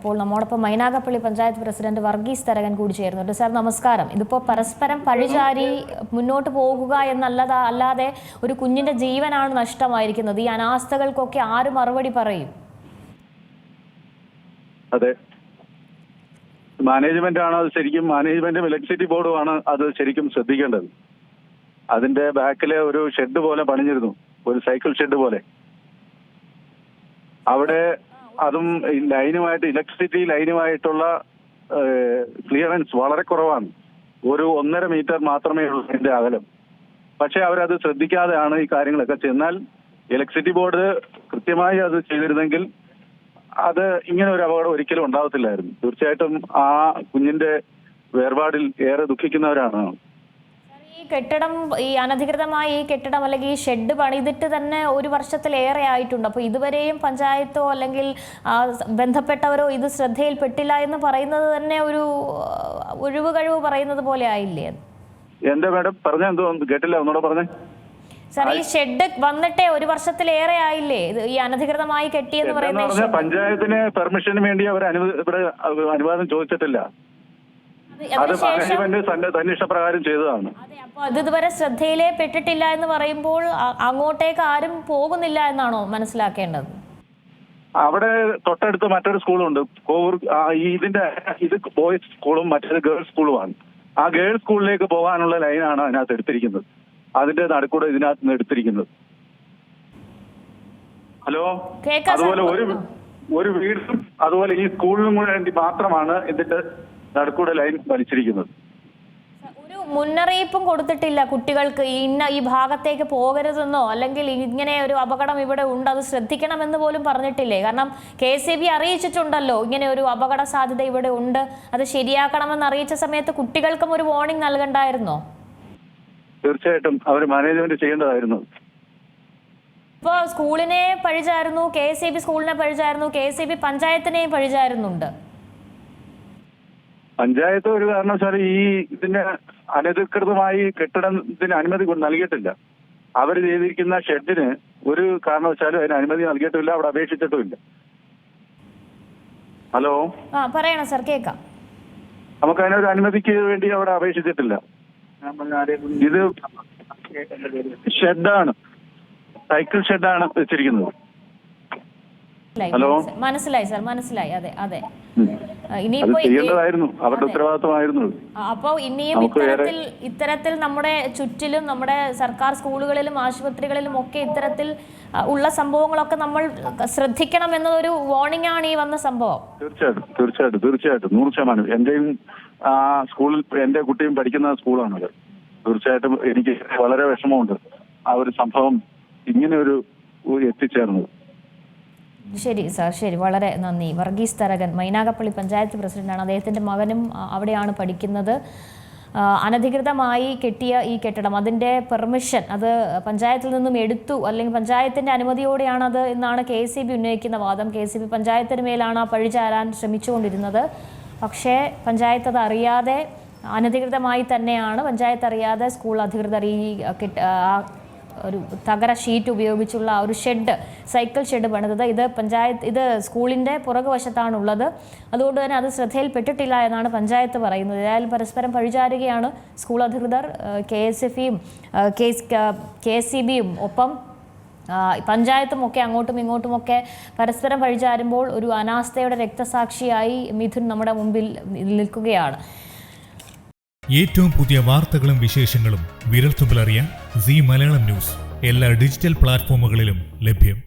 അപ്പോൾ നമ്മോടൊപ്പം മൈനാഗപ്പള്ളി പഞ്ചായത്ത് പ്രസിഡന്റ് വർഗീസ് തരകൻ കൂടി ചേരുന്നുണ്ട്. സാർ നമസ്കാരം. ഇതിപ്പോൾ പരസ്പരം പഴിചാരി മുന്നോട്ട് പോകുക അല്ലാതെ ഒരു കുഞ്ഞിന്റെ ജീവനാണ് നഷ്ടമായിരിക്കുന്നത്. ഈ അനാസ്ഥകൾക്കൊക്കെ ആര് മറുപടി പറയും? അതെ, മാനേജ്മെന്റ് ആണ് അത് ശരിക്കും. മാനേജ്മെന്റും ഇലക്ട്രിസിറ്റി ബോർഡുമാണ് അത് ശരിക്കും ശ്രദ്ധിക്കേണ്ടത്. അതിന്റെ ബാക്കിലെ ഒരു ഷെഡ് പോലെ പണിഞ്ഞിരുന്നു, ഒരു സൈക്കിൾ ഷെഡ് പോലെ. അവിടെ അതും ലൈനുമായിട്ട്, ഇലക്ട്രിസിറ്റി ലൈനുമായിട്ടുള്ള ക്ലിയറൻസ് വളരെ കുറവാണ്. ഒരു 1.5 മീറ്റർ മാത്രമേ ഉള്ളൂ അതിന്റെ അകലം. പക്ഷെ അവരത് ശ്രദ്ധിക്കാതെയാണ് ഈ കാര്യങ്ങളൊക്കെ ചെന്നാൽ. ഇലക്ട്രിസിറ്റി ബോർഡ് കൃത്യമായി അത് ചെയ്തിരുന്നെങ്കിൽ അത് ഇങ്ങനെ ഒരു അപകടം ഒരിക്കലും ഉണ്ടാവത്തില്ലായിരുന്നു. തീർച്ചയായിട്ടും ആ കുഞ്ഞിന്റെ വേർപാടിൽ ഏറെ ദുഃഖിക്കുന്നവരാണ്. ഈ കെട്ടിടം, ഈ അനധികൃതമായി ഈ കെട്ടിടം അല്ലെങ്കിൽ ഈ ഷെഡ് പണിതിട്ട് തന്നെ 1 വർഷത്തിലേറെ ആയിട്ടുണ്ട്. അപ്പോൾ ഇതുവരെയും പഞ്ചായത്തോ അല്ലെങ്കിൽ ബന്ധപ്പെട്ടവരോ ഇത് ശ്രദ്ധയിൽപ്പെട്ടില്ല എന്ന് പറയുന്നത് തന്നെ ഒരു ഒഴിവ് കഴിവ് പറയുന്നത് പോലെ ആയില്ലേ? എന്താ മാഡം പറഞ്ഞ? എന്തോ കേട്ടില്ല, ഒന്നുകൂടെ പറഞ്ഞേ. സാർ, ഈ ഷെഡ് വന്നിട്ടേ 1 വർഷത്തിലേറെ ആയില്ലേ ഈ അനധികൃതമായി കെട്ടിയെന്ന് പറയുന്നത്? പഞ്ചായത്തിന് പെർമിഷന് വേണ്ടി അവർ അനുവാദം ചോദിച്ചിട്ടില്ല. അത് മാനേജ്മെന്റ് തന്നെ ഇഷ്ടപ്രകാരം ചെയ്തതാണ്. അപ്പൊ അത് ഇതുവരെ ശ്രദ്ധയിലേ പെട്ടിട്ടില്ല എന്ന് പറയുമ്പോൾ അങ്ങോട്ടേക്ക് ആരും പോകുന്നില്ല എന്നാണോ മനസ്സിലാക്കേണ്ടത്? അവിടെ തൊട്ടടുത്ത് മറ്റൊരു സ്കൂളുണ്ട്, കോവൂർ. ഇത് ബോയ്സ് സ്കൂളും മറ്റൊരു ഗേൾസ് സ്കൂളുമാണ്. ആ ഗേൾസ് സ്കൂളിലേക്ക് പോകാനുള്ള ലൈനാണ് അതിനകത്ത് എടുത്തിരിക്കുന്നത്. അതിന്റെ നടുക്കൂടെ ഇതിനകത്ത് നിന്ന് എടുത്തിരിക്കുന്നത്. ഹലോ, അതുപോലെ ഒരു വീടും അതുപോലെ ഈ സ്കൂളിനും കൂടെ വേണ്ടി മാത്രമാണ് ഇതിന്റെ നടുക്കൂടെ ലൈൻ വലിച്ചിരിക്കുന്നത്. ഒരു മുന്നറിയിപ്പും കൊടുത്തിട്ടില്ല കുട്ടികൾക്ക് ഈ ഭാഗത്തേക്ക് പോകരുതെന്നോ അല്ലെങ്കിൽ ഇങ്ങനെ ഒരു അപകടം ഇവിടെ ഉണ്ട്, അത് ശ്രദ്ധിക്കണമെന്ന് പോലും പറഞ്ഞിട്ടില്ലേ? കാരണം KCB അറിയിച്ചിട്ടുണ്ടല്ലോ ഇങ്ങനെ ഒരു അപകട സാധ്യത ഇവിടെ ഉണ്ട്, അത് ശരിയാക്കണമെന്ന് അറിയിച്ച സമയത്ത് കുട്ടികൾക്കും ഒരു വാർണിംഗ് നൽകണ്ടായിരുന്നോ? തീർച്ചയായിട്ടും അവർ മാനേജ്മെന്റ് ചെയ്യേണ്ടതായിരുന്നു. ഇപ്പോ സ്കൂളിനെ പഴിചായിരുന്നു, KCB സ്കൂളിനെ പഴിചായിരുന്നു, KCB പഞ്ചായത്തിനെയും പഴിചാരുന്നുണ്ട്. പഞ്ചായത്ത് ഒരു കാരണവശാലും ഇതിന് അനധികൃതമായി കെട്ടിടത്തിന് അനുമതി നൽകിയിട്ടില്ല. അവർ ചെയ്തിരിക്കുന്ന ഷെഡിന് ഒരു കാരണവശാലും അതിന് അനുമതി നൽകിയിട്ടില്ല, അവിടെ അപേക്ഷിച്ചിട്ടുമില്ല. ഹലോ, പറയണം സാർ, കേൾക്കാം. നമുക്ക് അതിനൊരു അനുമതിക്ക് വേണ്ടി അവിടെ അപേക്ഷിച്ചിട്ടില്ല. ഇത് ഷെഡാണ്, സൈക്കിൾ ഷെഡാണ് വെച്ചിരിക്കുന്നത്. ഹലോ, മനസ്സിലായി സാർ, മനസ്സിലായി. അതെ അതെ, അവരുടെ ഉത്തരവാദിത്തമായിരുന്നു. അപ്പോൾ ഇനിയും ഇത്തരത്തിൽ നമ്മുടെ ചുറ്റിലും, നമ്മുടെ സർക്കാർ സ്കൂളുകളിലും ആശുപത്രികളിലും ഒക്കെ ഇത്തരത്തിൽ ഉള്ള സംഭവങ്ങളൊക്കെ നമ്മൾ ശ്രദ്ധിക്കണം എന്നതൊരു വാർണിംഗ് ആണ് ഈ വന്ന സംഭവം. തീർച്ചയായിട്ടും 100%. എന്റെയും സ്കൂളിൽ എന്റെ കുട്ടിയും പഠിക്കുന്ന സ്കൂളാണത്. തീർച്ചയായിട്ടും എനിക്ക് വളരെ വിഷമമുണ്ട് ആ ഒരു സംഭവം ഇങ്ങനെ ഒരു എത്തിച്ചേർന്നത്. ശരി സാർ, ശരി, വളരെ നന്ദി. വർഗീസ് തരകൻ, മൈനാഗപ്പള്ളി പഞ്ചായത്ത് പ്രസിഡന്റാണ്. അദ്ദേഹത്തിൻ്റെ മകനും അവിടെയാണ് പഠിക്കുന്നത്. അനധികൃതമായി കെട്ടിയ ഈ കെട്ടിടം, അതിൻ്റെ പെർമിഷൻ അത് പഞ്ചായത്തിൽ നിന്നും എടുത്തു, അല്ലെങ്കിൽ പഞ്ചായത്തിൻ്റെ അനുമതിയോടെയാണത് എന്നാണ് KCB ഉന്നയിക്കുന്ന വാദം. KCB പഞ്ചായത്തിന് മേലാണ് ആ പഴിചാരാൻ ശ്രമിച്ചുകൊണ്ടിരുന്നത്. പക്ഷേ പഞ്ചായത്ത് അത് അറിയാതെ, അനധികൃതമായി തന്നെയാണ് പഞ്ചായത്ത് അറിയാതെ സ്കൂൾ അധികൃതർ ഈ ഒരു തകര ഷീറ്റ് ഉപയോഗിച്ചുള്ള ഒരു ഷെഡ്, സൈക്കിൾ ഷെഡ് പണിതത്. ഇത് സ്കൂളിൻ്റെ പുറകുവശത്താണുള്ളത്. അതുകൊണ്ട് തന്നെ അത് ശ്രദ്ധയിൽപ്പെട്ടിട്ടില്ല എന്നാണ് പഞ്ചായത്ത് പറയുന്നത്. ഏതായാലും പരസ്പരം പഴിചാരുകയാണ് സ്കൂൾ അധികൃതർ. KCBയും ഒപ്പം പഞ്ചായത്തും ഒക്കെ അങ്ങോട്ടും ഇങ്ങോട്ടുമൊക്കെ പരസ്പരം പഴിചാരുമ്പോൾ ഒരു അനാസ്ഥയുടെ രക്തസാക്ഷിയായി മിഥുൻ നമ്മുടെ മുമ്പിൽ നിൽക്കുകയാണ്. ഏറ്റവും പുതിയ വാർത്തകളും വിശേഷങ്ങളും വിരൽത്തുമ്പിലറിയാൻ സീ മലയാളം ന്യൂസ് എല്ലാ ഡിജിറ്റൽ പ്ലാറ്റ്ഫോമുകളിലും ലഭ്യം.